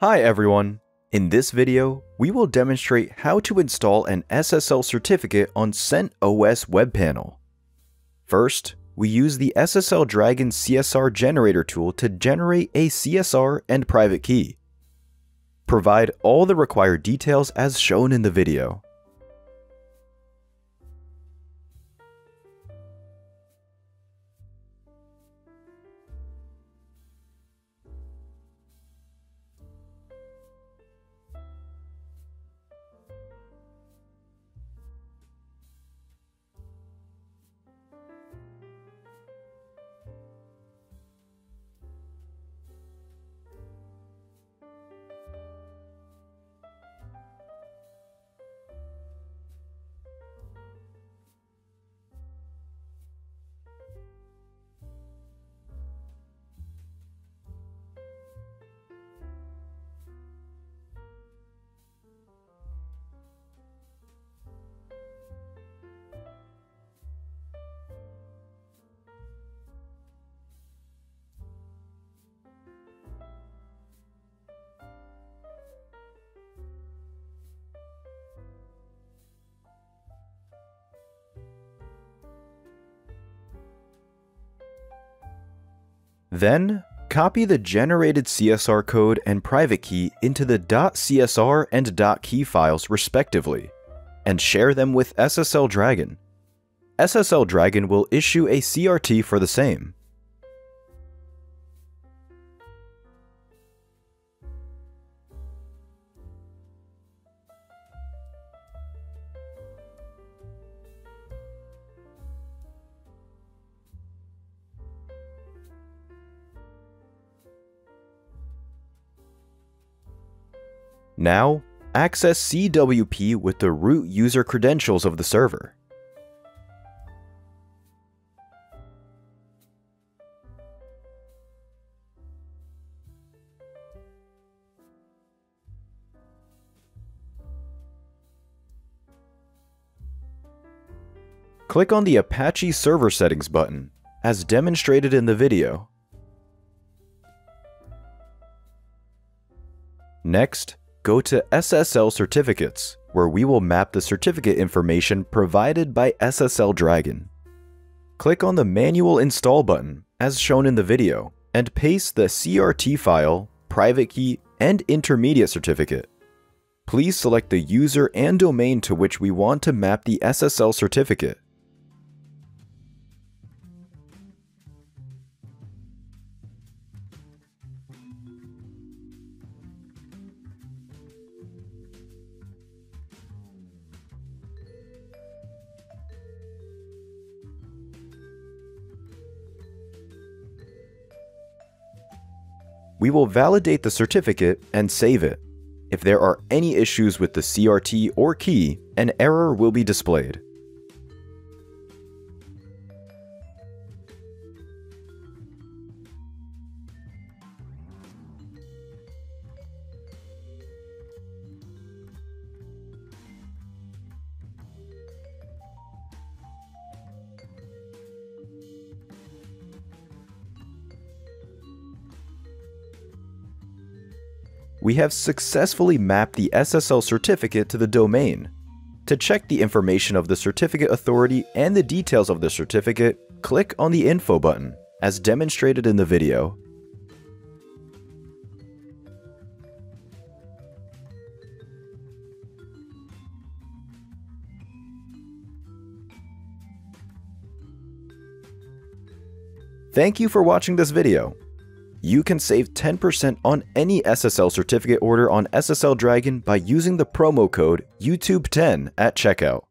Hi everyone! In this video, we will demonstrate how to install an SSL certificate on CentOS web panel. First, we use the SSL Dragon CSR generator tool to generate a CSR and private key. Provide all the required details as shown in the video. Then, copy the generated CSR code and private key into the .csr and .key files respectively, and share them with SSL Dragon. SSL Dragon will issue a CRT for the same. Now, access CWP with the root user credentials of the server. Click on the Apache Server Settings button, as demonstrated in the video. Next, go to SSL Certificates, where we will map the certificate information provided by SSL Dragon. Click on the Manual Install button, as shown in the video, and paste the CRT file, private key, and intermediate certificate. Please select the user and domain to which we want to map the SSL certificate. We will validate the certificate and save it. If there are any issues with the CRT or key, an error will be displayed. We have successfully mapped the SSL certificate to the domain. To check the information of the certificate authority and the details of the certificate, click on the Info button, as demonstrated in the video. Thank you for watching this video. You can save 10% on any SSL certificate order on SSL Dragon by using the promo code YouTube10 at checkout.